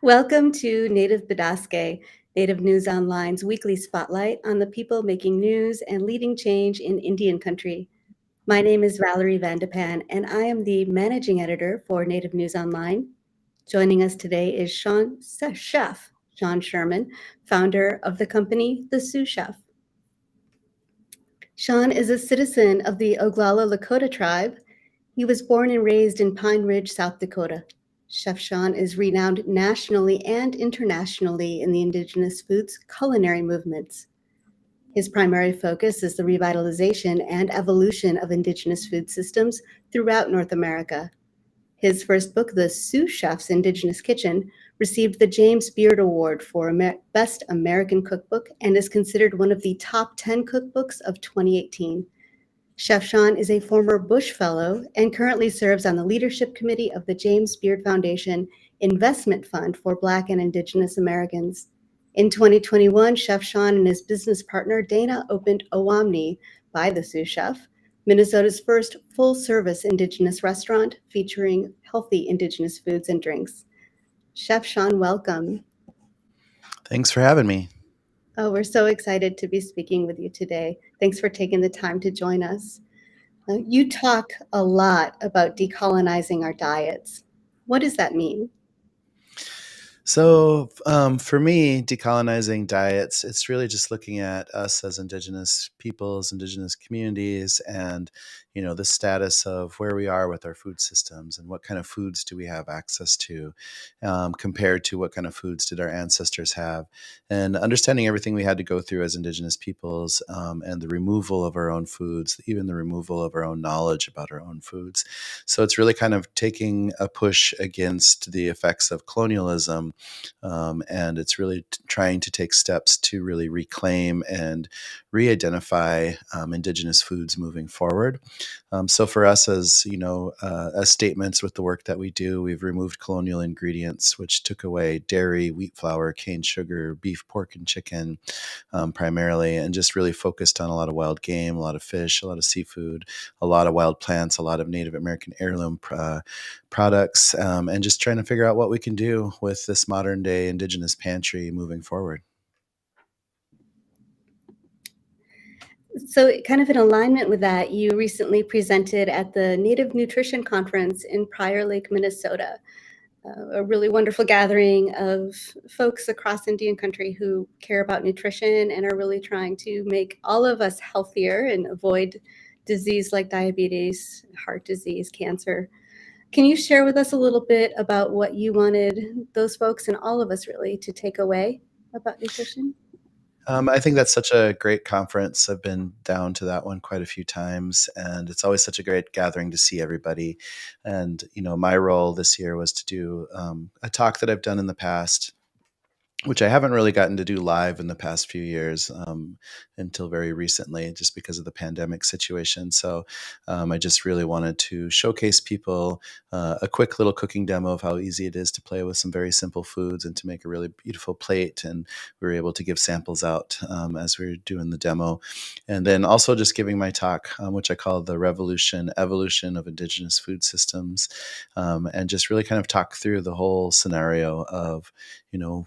Welcome to Native Bidaské, Native News Online's weekly spotlight on the people making news and leading change in Indian country. My name is Valerie Vandepan, and I am the managing editor for Native News Online. Joining us today is Chef Sean Sherman, founder of the company The Sioux Chef. Sean is a citizen of the Oglala Lakota tribe. He was born and raised in Pine Ridge, South Dakota. Chef Sean is renowned nationally and internationally in the Indigenous foods culinary movements. His primary focus is the revitalization and evolution of Indigenous food systems throughout North America. His first book, The Sioux Chef's Indigenous Kitchen, received the James Beard Award for Best American Cookbook and is considered one of the top 10 cookbooks of 2018. Chef Sean is a former Bush Fellow and currently serves on the leadership committee of the James Beard Foundation Investment Fund for Black and Indigenous Americans. In 2021, Chef Sean and his business partner Dana opened Owamni by the Sioux Chef, Minnesota's first full-service Indigenous restaurant featuring healthy Indigenous foods and drinks. Chef Sean, welcome. Thanks for having me. Oh, we're so excited to be speaking with you today. Thanks for taking the time to join us. You talk a lot about decolonizing our diets. What does that mean? So for me, decolonizing diets, it's really just looking at us as Indigenous peoples, Indigenous communities, and the status of where we are with our food systems and what kind of foods do we have access to compared to what kind of foods did our ancestors have, and understanding everything we had to go through as Indigenous peoples and the removal of our own foods, even the removal of our own knowledge about our own foods. So it's really kind of taking a push against the effects of colonialism. And it's really trying to take steps to really reclaim and re-identify Indigenous foods moving forward. So for us, as statements with the work that we do, we've removed colonial ingredients, which took away dairy, wheat flour, cane sugar, beef, pork, and chicken primarily, and just really focused on a lot of wild game, a lot of fish, a lot of seafood, a lot of wild plants, a lot of Native American heirloom products, and just trying to figure out what we can do with this modern day Indigenous pantry moving forward. So kind of in alignment with that, you recently presented at the Native Nutrition Conference in Prior Lake, Minnesota, a really wonderful gathering of folks across Indian country who care about nutrition and are really trying to make all of us healthier and avoid disease like diabetes, heart disease, cancer. Can you share with us a little bit about what you wanted those folks and all of us really to take away about nutrition? I think that's such a great conference. I've been down to that one quite a few times, and it's always such a great gathering to see everybody. And, my role this year was to do a talk that I've done in the past, which I haven't really gotten to do live in the past few years until very recently, just because of the pandemic situation. So I just really wanted to showcase people a quick little cooking demo of how easy it is to play with some very simple foods and to make a really beautiful plate. And we were able to give samples out as we were doing the demo. And then also just giving my talk, which I call the Evolution of Indigenous Food Systems, and just really kind of talk through the whole scenario of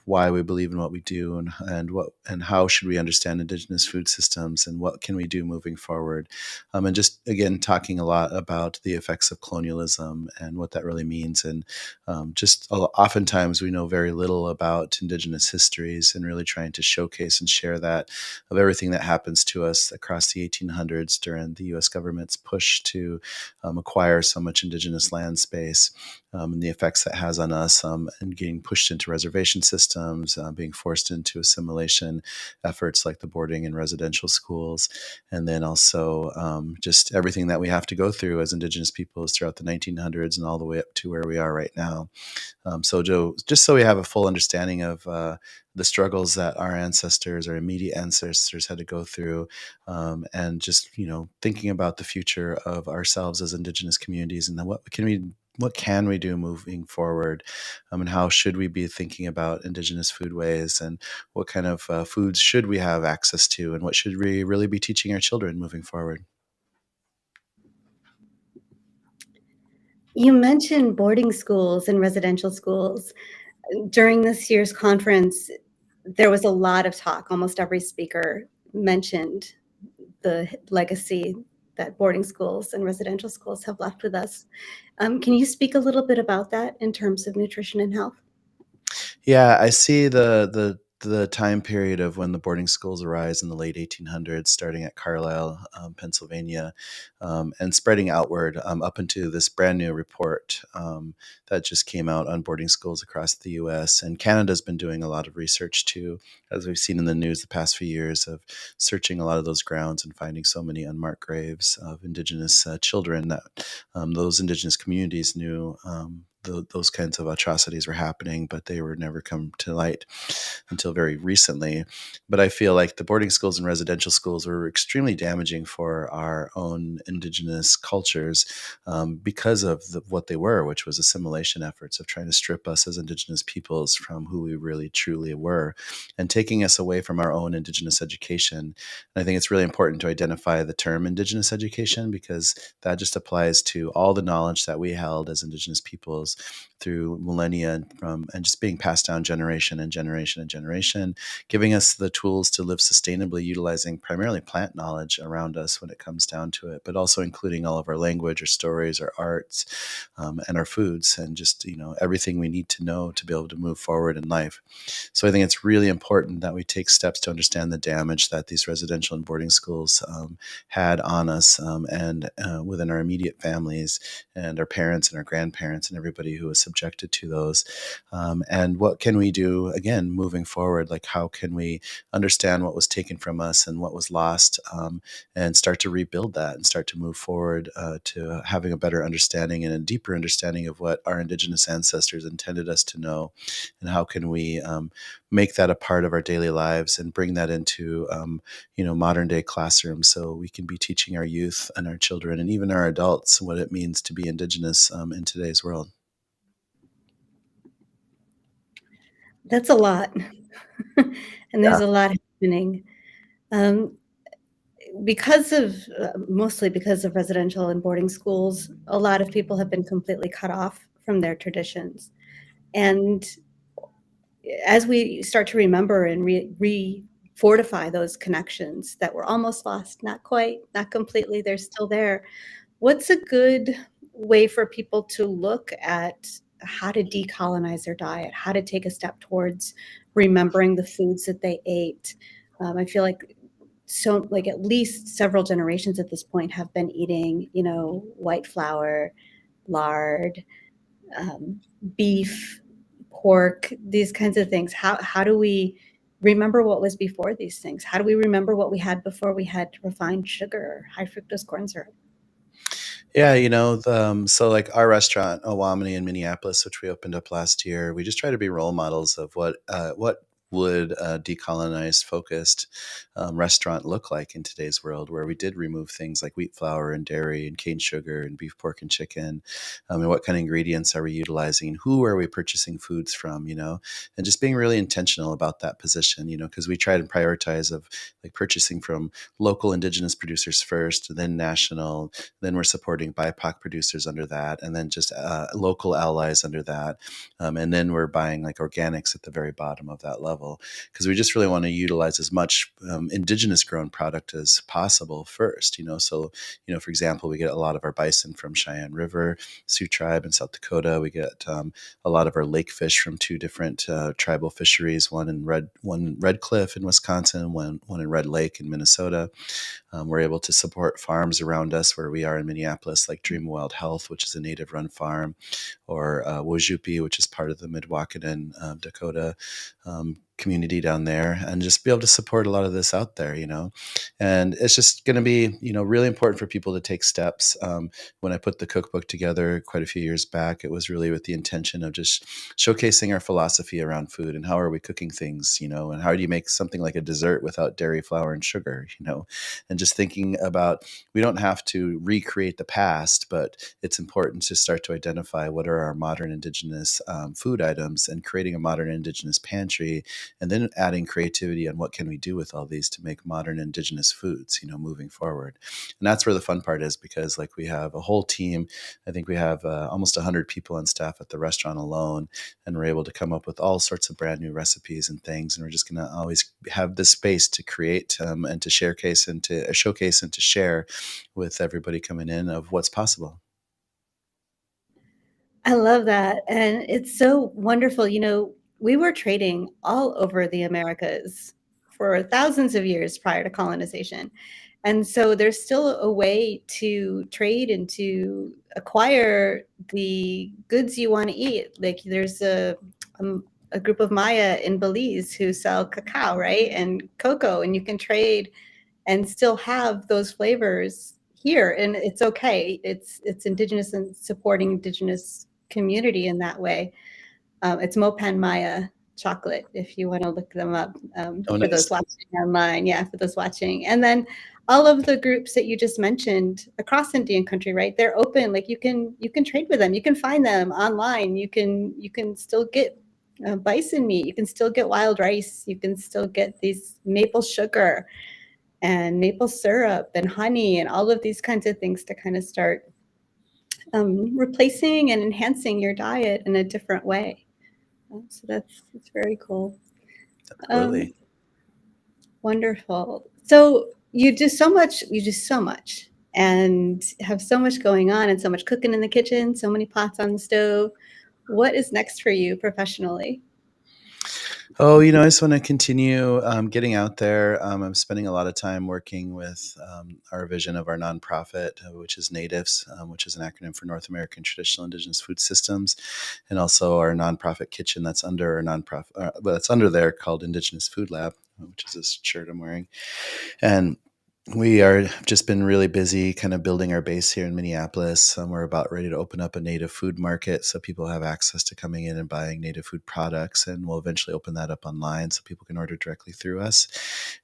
why we believe in what we do and how should we understand Indigenous food systems and what can we do moving forward, and just again talking a lot about the effects of colonialism and what that really means, and oftentimes we know very little about Indigenous histories, and really trying to showcase and share that of everything that happens to us across the 1800s during the U.S. government's push to acquire so much Indigenous land space, and the effects that has on us, and getting pushed into reservation systems, being forced into assimilation efforts like the boarding and residential schools, and then also just everything that we have to go through as Indigenous peoples throughout the 1900s and all the way up to where we are right now. So just so we have a full understanding of the struggles that our ancestors, our immediate ancestors had to go through, and just, thinking about the future of ourselves as Indigenous communities, and then what can we do moving forward, and how should we be thinking about Indigenous foodways, and what kind of foods should we have access to, and what should we really be teaching our children moving forward? You mentioned boarding schools and residential schools. During this year's conference, there was a lot of talk. Almost every speaker mentioned the legacy that boarding schools and residential schools have left with us. Can you speak a little bit about that in terms of nutrition and health? Yeah, I see the time period of when the boarding schools arise in the late 1800s, starting at Carlisle, Pennsylvania, and spreading outward up into this brand new report that just came out on boarding schools across the U.S. And Canada's been doing a lot of research too, as we've seen in the news the past few years of searching a lot of those grounds and finding so many unmarked graves of Indigenous children that those Indigenous communities knew. Those kinds of atrocities were happening, but they were never come to light until very recently. But I feel like the boarding schools and residential schools were extremely damaging for our own Indigenous cultures because of what they were, which was assimilation efforts of trying to strip us as Indigenous peoples from who we really truly were and taking us away from our own Indigenous education. And I think it's really important to identify the term Indigenous education because that just applies to all the knowledge that we held as Indigenous peoples through millennia and just being passed down generation and generation and generation, giving us the tools to live sustainably, utilizing primarily plant knowledge around us when it comes down to it, but also including all of our language, our stories, our arts, and our foods, and just everything we need to know to be able to move forward in life. So I think it's really important that we take steps to understand the damage that these residential and boarding schools had on us and within our immediate families and our parents and our grandparents and everybody who was subjected to those. And what can we do again moving forward? Like how can we understand what was taken from us and what was lost and start to rebuild that and start to move forward to having a better understanding and a deeper understanding of what our Indigenous ancestors intended us to know, and how can we make that a part of our daily lives and bring that into modern day classrooms so we can be teaching our youth and our children and even our adults what it means to be Indigenous in today's world. That's a lot. And there's Yeah. a lot happening. Um, because of mostly because of residential and boarding schools, a lot of people have been completely cut off from their traditions. And as we start to remember and fortify those connections that were almost lost, not quite, not completely, they're still there. What's a good way for people to look at how to decolonize their diet, how to take a step towards remembering the foods that they ate? I feel like at least several generations at this point have been eating, white flour, lard, um, beef, pork, these kinds of things. How do we remember what was before these things? How do we remember what we had before we had refined sugar, high fructose corn syrup? Yeah, so like our restaurant, Owamni in Minneapolis, which we opened up last year, we just try to be role models of what would a decolonized, focused restaurant look like in today's world, where we did remove things like wheat flour and dairy and cane sugar and beef, pork, and chicken, and what kind of ingredients are we utilizing, who are we purchasing foods from, and just being really intentional about that position, because we try to prioritize of like purchasing from local Indigenous producers first, then national. Then we're supporting BIPOC producers under that, and then just local allies under that. And then we're buying like organics at the very bottom of that level because we just really want to utilize as much Indigenous grown product as possible first. So, for example, we get a lot of our bison from Cheyenne River, Sioux tribe in South Dakota. We get a lot of our lake fish from two different tribal fisheries, one in Red Cliff in Wisconsin, one in Red Lake in Minnesota. We're able to support farms around us where we are in Minneapolis, like Dream Wild Health, which is a native-run farm, or Wojupi, which is part of the Midwakaton, Dakota community down there, and just be able to support a lot of this out there, And it's just going to be, really important for people to take steps. When I put the cookbook together quite a few years back, it was really with the intention of just showcasing our philosophy around food and how are we cooking things, and how do you make something like a dessert without dairy, flour, and sugar, and just thinking about we don't have to recreate the past, but it's important to start to identify what are our modern Indigenous food items and creating a modern Indigenous pantry and then adding creativity on what can we do with all these to make modern indigenous foods, moving forward. And that's where the fun part is, because like we have a whole team. I think we have almost 100 people on staff at the restaurant alone, and we're able to come up with all sorts of brand new recipes and things. And we're just going to always have this space to create and to showcase and to share with everybody coming in of what's possible. I love that, and it's so wonderful. We were trading all over the Americas for thousands of years prior to colonization. And so there's still a way to trade and to acquire the goods you want to eat. Like there's a group of Maya in Belize who sell cacao, right? And cocoa, and you can trade and still have those flavors here. And it's okay. It's indigenous and supporting indigenous community in that way. It's Mopan Maya chocolate, if you want to look them up, Oh, for those nice. watching online. Yeah, for those watching. And then all of the groups that you just mentioned across Indian country, right? They're open. Like you can trade with them. You can find them online. You can still get bison meat. You can still get wild rice. You can still get these maple sugar and maple syrup and honey and all of these kinds of things to kind of start replacing and enhancing your diet in a different way. So that's very cool. Absolutely. Wonderful. So you do so much. You do so much, and have so much going on, and so much cooking in the kitchen. So many pots on the stove. What is next for you professionally? Oh, I just want to continue getting out there. I'm spending a lot of time working with our vision of our nonprofit, which is NATIFS, which is an acronym for North American Traditional Indigenous Food Systems, and also our nonprofit kitchen that's under our nonprofit, that's under there, called Indigenous Food Lab, which is this shirt I'm wearing. And we are just been really busy kind of building our base here in Minneapolis. We're about ready to open up a native food market so people have access to coming in and buying native food products. And we'll eventually open that up online so people can order directly through us.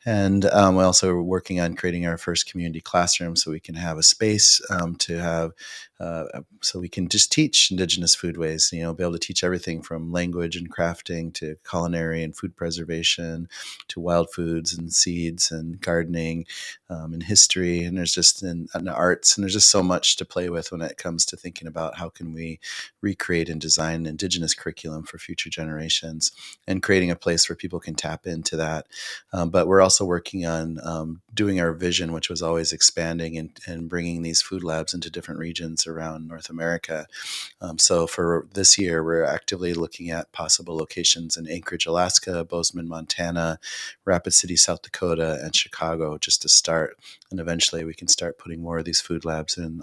And we're also working on creating our first community classroom so we can have a space to have, so we can just teach Indigenous foodways, be able to teach everything from language and crafting to culinary and food preservation to wild foods and seeds and gardening, in history, and there's just in the arts, and there's just so much to play with when it comes to thinking about how can we recreate and design Indigenous curriculum for future generations, and creating a place where people can tap into that. But we're also working on doing our vision, which was always expanding and bringing these food labs into different regions around North America. So for this year, we're actively looking at possible locations in Anchorage, Alaska, Bozeman, Montana, Rapid City, South Dakota, and Chicago, just to start. And eventually we can start putting more of these food labs in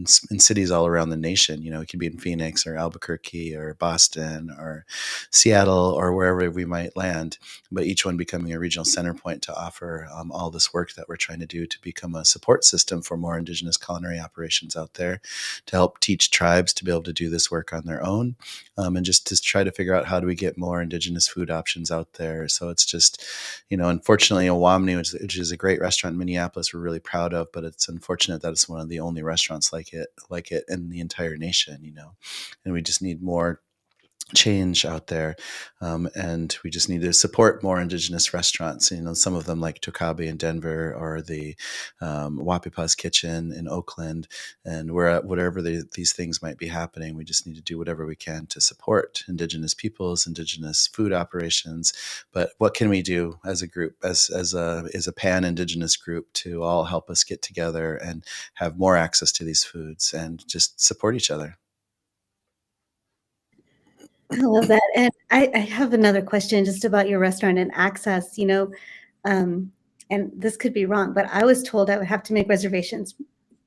cities all around the nation. It could be in Phoenix or Albuquerque or Boston or Seattle or wherever we might land, but each one becoming a regional center point to offer all this work that we're trying to do to become a support system for more Indigenous culinary operations out there, to help teach tribes to be able to do this work on their own, and just to try to figure out how do we get more Indigenous food options out there. So it's just, unfortunately, Owamni, which is a great restaurant in Minneapolis, we're really proud of, but it's unfortunate that it's one of the only restaurants like it in the entire nation, and we just need more change out there, and we just need to support more Indigenous restaurants. Some of them like Tokabe in Denver, or the Wapipa's Kitchen in Oakland, and whatever these things might be happening, we just need to do whatever we can to support Indigenous peoples, Indigenous food operations. But what can we do as a group, as a pan-Indigenous group, to all help us get together and have more access to these foods and just support each other? I love that. And I have another question just about your restaurant and access, um, and this could be wrong, but I was told I would have to make reservations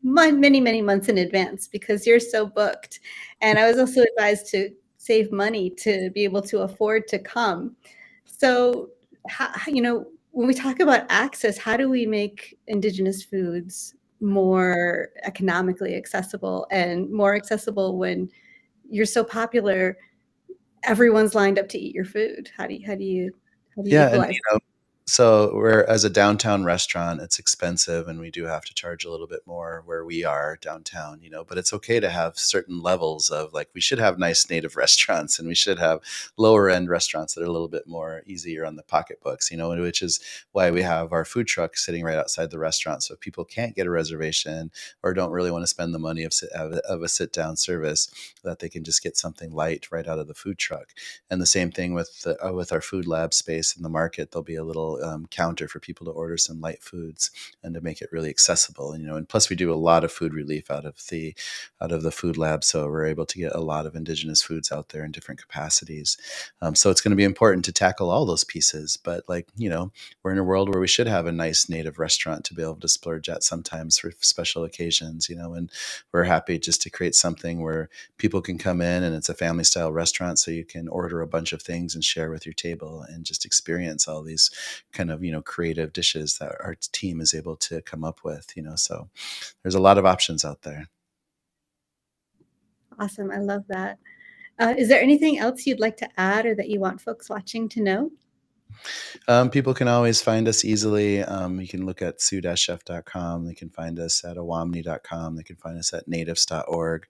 many, many months in advance because you're so booked. And I was also advised to save money to be able to afford to come. So, when we talk about access, how do we make Indigenous foods more economically accessible and more accessible when you're so popular? Everyone's lined up to eat your food. How do you Yeah, and equalize? So we're as a downtown restaurant, it's expensive and we do have to charge a little bit more where we are downtown, but it's okay to have certain levels of like we should have nice native restaurants and we should have lower end restaurants that are a little bit more easier on the pocketbooks, which is why we have our food truck sitting right outside the restaurant. So if people can't get a reservation or don't really want to spend the money of a sit down service, that they can just get something light right out of the food truck. And the same thing with our food lab space in the market. There'll be a little counter for people to order some light foods and to make it really accessible. And plus we do a lot of food relief out of the food lab, so we're able to get a lot of indigenous foods out there in different capacities. So it's going to be important to tackle all those pieces. But we're in a world where we should have a nice native restaurant to be able to splurge at sometimes for special occasions. And we're happy just to create something where people can come in and it's a family style restaurant, so you can order a bunch of things and share with your table and just experience all these kind of creative dishes that our team is able to come up with. So there's a lot of options out there. Awesome. I love that. Is there anything else you'd like to add or that you want folks watching to know? People can always find us easily. You can look at sioux-chef.com. They can find us at owamni.com. They can find us at natives.org,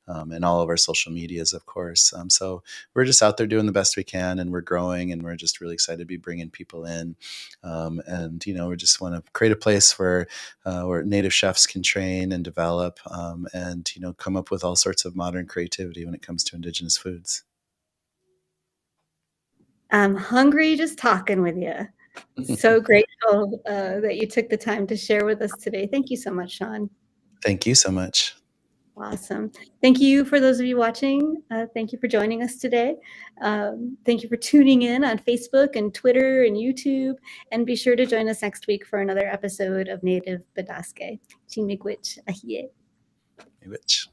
and all of our social medias, of course. So we're just out there doing the best we can, and we're growing, and we're just really excited to be bringing people in. And we just want to create a place where native chefs can train and develop, and come up with all sorts of modern creativity when it comes to indigenous foods. I'm hungry just talking with you. So grateful that you took the time to share with us today. Thank you so much, Sean. Thank you so much. Awesome. Thank you for those of you watching. Thank you for joining us today. Thank you for tuning in on Facebook and Twitter and YouTube. And be sure to join us next week for another episode of Native Bidaské. Miigwech Ahie. Miigwech.